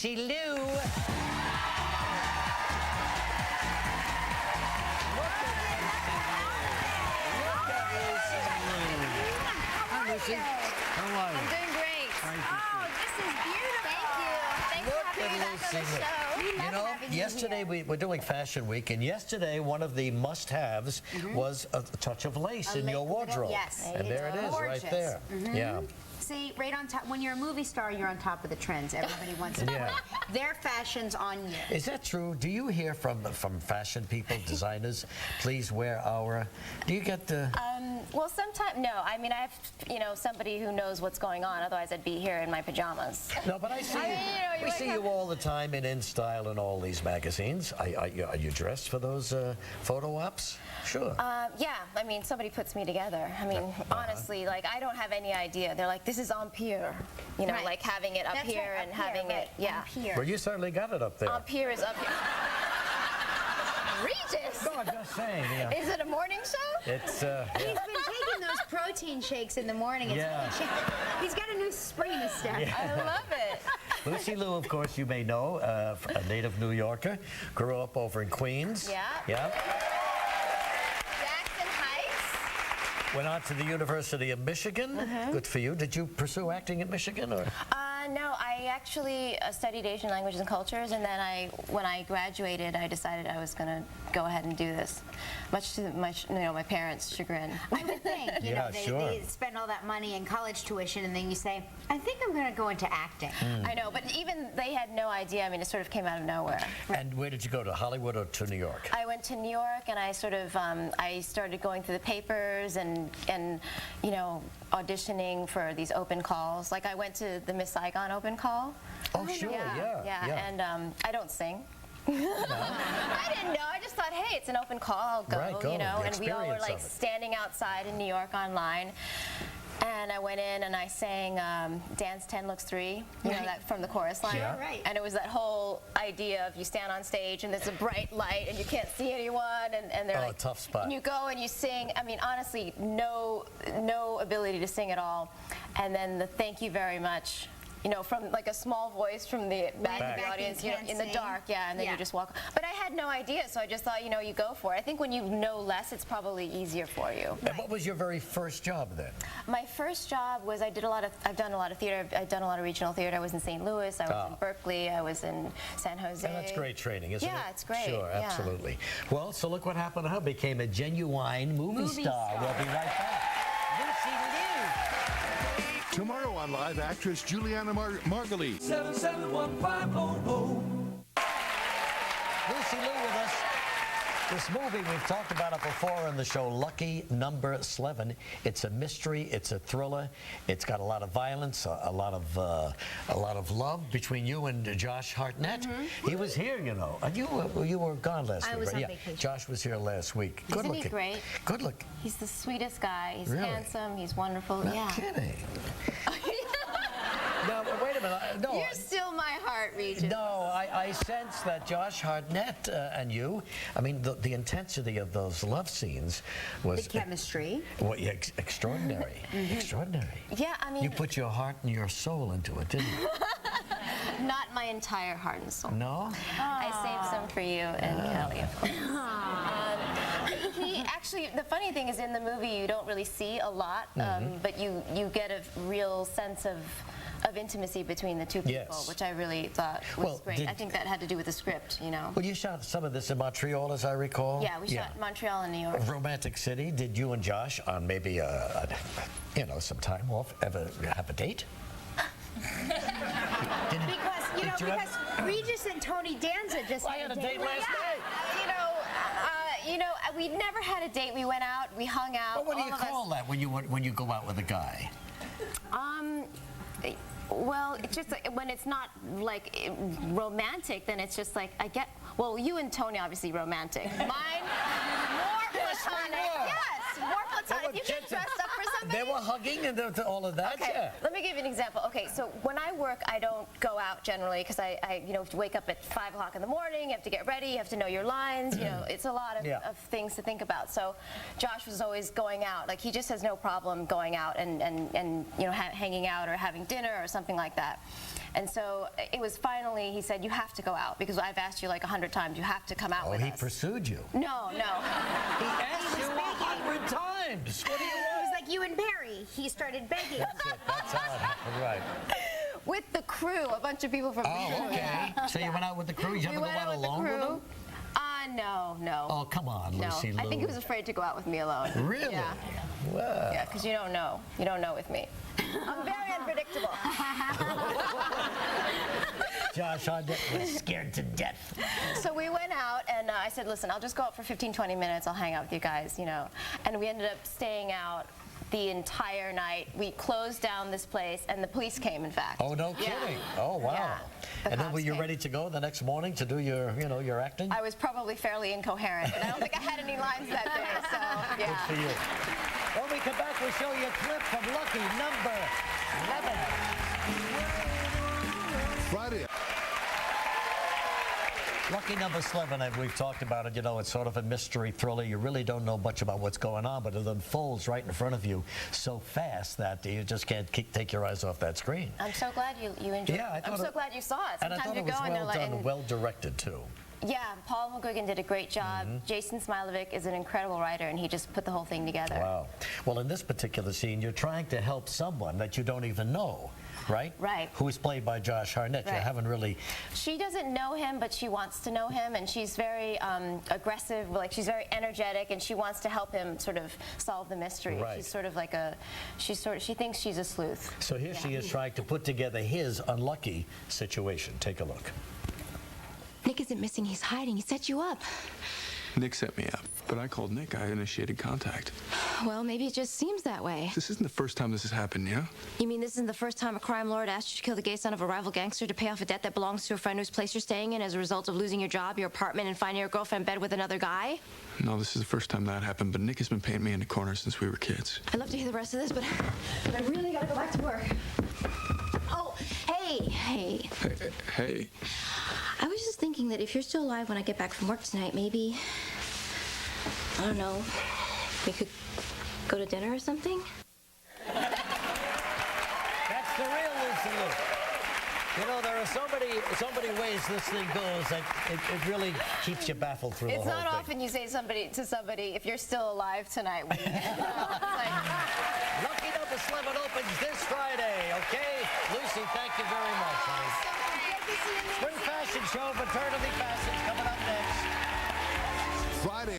Lucy Liu. Hi, Lucy. How are you? I'm doing great. Oh, this is beautiful. Thank you. Thanks for having me back on the show. You know, yesterday we're doing Fashion Week, and yesterday one of the must-haves was a touch of lace in your wardrobe. Yes. And there it is, right there. Yeah. See, right on top. When you're a movie star, you're on top of the trends. Everybody wants to Yeah. their fashion's on you. Is that true? Do you hear from fashion people, designers, please wear our... Do you get the... Well, sometimes, no. I mean, I have, somebody who knows what's going on. Otherwise, I'd be here in my pajamas. No, but I see you. We see you all the time in InStyle and all these magazines. Are you dressed for those photo ops? Sure. Yeah, I mean, somebody puts me together. I mean, honestly, like, I don't have any idea. They're like, this is Empire. Right. Like having it up That's here right, and up here, having right, it, yeah. Empire. Well, you certainly got it up there. Empire is up here. Regis! No, I'm just saying. Yeah. Is it a morning show? It's, He's been taking those protein shakes in the morning. He's got a new spring in his step. I love it. Lucy Liu, of course, you may know, a native New Yorker, grew up over in Queens. Yeah. Yeah. Jackson Heights. Went on to the University of Michigan. Good for you. Did you pursue acting at Michigan, or? No, I actually studied Asian languages and cultures, and then when I graduated, I decided I was going to go ahead and do this, much to my parents' chagrin. I would think, you know, they spend all that money in college tuition, and then you say, I think I'm going to go into acting. I know, but even they had no idea. I mean, it sort of came out of nowhere. And where did you go, to Hollywood or to New York? I went to New York, and I sort of I started going through the papers and auditioning for these open calls. Like, I went to the Miss Saigon open call. Oh, sure, yeah. And I don't sing. I didn't know. I just thought, hey, it's an open call. I'll go, Right, go. And we all were like Experience of it. standing outside in New York on line. And I went in and I sang Dance 10 Looks 3, you know, that from the chorus line. Yeah. Right. And it was that whole idea of you stand on stage and there's a bright light and you can't see anyone, and they're like, tough spot. And you go and you sing. I mean, honestly, no ability to sing at all. And then the thank you very much, from like a small voice from the back of the audience, in the dark, and then you just walk. But I had no idea, so I just thought, you go for it. I think when you know less, it's probably easier for you. And what was your very first job then? My first job was I've done a lot of theater. I've done a lot of regional theater. I was in St. Louis. I was in Berkeley. I was in San Jose. And that's great training, isn't it? Yeah, it's great. Sure, yeah. absolutely. Well, so look what happened to her. Became a genuine movie star. We'll be right back. Lucy Liu. Tomorrow on Live, actress Juliana Margulies. 771-500. Lucy Liu with us. This movie, we've talked about it before on the show, Lucky Number 11. It's a mystery, it's a thriller, it's got a lot of violence, a lot of love between you and Josh Hartnett. He was here, and you were gone last week. I was right? on vacation. Josh was here last week. Good Isn't looking. he great? Good looking. He's the sweetest guy. He's Really? handsome. He's wonderful. No yeah. kidding. Now, wait a minute. No. You're still my heart, Regis. No, I sense that Josh Hartnett and you, I mean, the intensity of those love scenes was... The chemistry. Well, yeah, extraordinary. Extraordinary. Yeah, I mean... You put your heart and your soul into it, didn't you? Not my entire heart and soul. No? I saved some for you and Kelly, of course. He actually, the funny thing is, in the movie you don't really see a lot, but you get a real sense of intimacy between the two people, which I really thought was great. I think that had to do with the script, Well, you shot some of this in Montreal, as I recall. Yeah, we shot Montreal and New York. Romantic City. Did you and Josh, on maybe some time off, ever have a date? Because Regis and Tony Danza just I had a date last night. We never had a date. We went out, we hung out. Well, what do you call that when you go out with a guy? Well, it's just like, when it's not like romantic, then it's just like well, you and Tony obviously romantic. Mine more platonic. Yes, more platonic. You get dressed up for They were hugging and all of that. Okay, Yeah. let me give you an example. Okay, so when I work, I don't go out generally because I have to wake up at 5 o'clock in the morning. You have to get ready. You have to know your lines. It's a lot of things to think about. So Josh was always going out. Like, he just has no problem going out and hanging out or having dinner or something like that. And so it was finally, he said, you have to go out because I've asked you like 100 times. You have to come out with us. Oh, he pursued you. No. He asked you 100 times. What do you It want? was like you and Barry. He started begging. That's odd. Right. With the crew, a bunch of people from Oh, okay. So you went out with the crew? You ever go out alone with them? No. Oh, come on, No, Lucy I Lou. think he was afraid to go out with me alone. Really? Yeah. Wow. Yeah, because you don't know. You don't know with me. I'm very unpredictable. Josh was scared to death. So we went out, and I said, listen, I'll just go out for 15, 20 minutes. I'll hang out with you guys, And we ended up staying out the entire night. We closed down this place, and the police came, in fact. Oh, no kidding. Oh, wow. Yeah, the And then cops were you came. ready to go the next morning to do your acting? I was probably fairly incoherent, and I don't think I had any lines that day, so Good yeah. for you. When we come back, we'll show you a clip from Lucky number 11. Friday. Lucky number 11, and we've talked about it. It's sort of a mystery thriller. You really don't know much about what's going on, but it unfolds right in front of you so fast that you just can't take your eyes off that screen. I'm so glad you enjoyed Yeah, I it. thought I'm so it- glad you saw it. And I Sometimes thought you it was go and they're well like, done, well directed, too. yeah, Paul McGuigan did a great job. Mm-hmm. Jason Smilovic is an incredible writer, and he just put the whole thing together. Wow. Well, in this particular scene, you're trying to help someone that you don't even know, right? Right. Who is played by Josh Hartnett. You Right. haven't really... She doesn't know him, but she wants to know him, and she's very aggressive. Like, she's very energetic, and she wants to help him sort of solve the mystery. Right. She's sort of like she thinks she's a sleuth. So here she is trying to put together his unlucky situation. Take a look. Nick isn't missing, he's hiding. He set you up. Nick set me up, but I called Nick. I initiated contact. Well, maybe it just seems that way. This isn't the first time this has happened, yeah? You mean this isn't the first time a crime lord asked you to kill the gay son of a rival gangster to pay off a debt that belongs to a friend whose place you're staying in as a result of losing your job, your apartment, and finding your girlfriend in bed with another guy? No, this is the first time that happened, but Nick has been painting me into corners since we were kids. I'd love to hear the rest of this, but I really gotta go back to work. Oh, hey. Hey. I was just thinking that if you're still alive when I get back from work tonight, maybe, I don't know, we could go to dinner or something? That's the real Lucy Lou. There are so many ways this thing goes that it really keeps you baffled through the It's whole not thing. often you say to somebody, if you're still alive tonight. It's like, Lucky number 11 opens this Friday, okay? Lucy, thank you very much, honey. Spring Fashion Show, Maternity Fashions coming up next. Friday.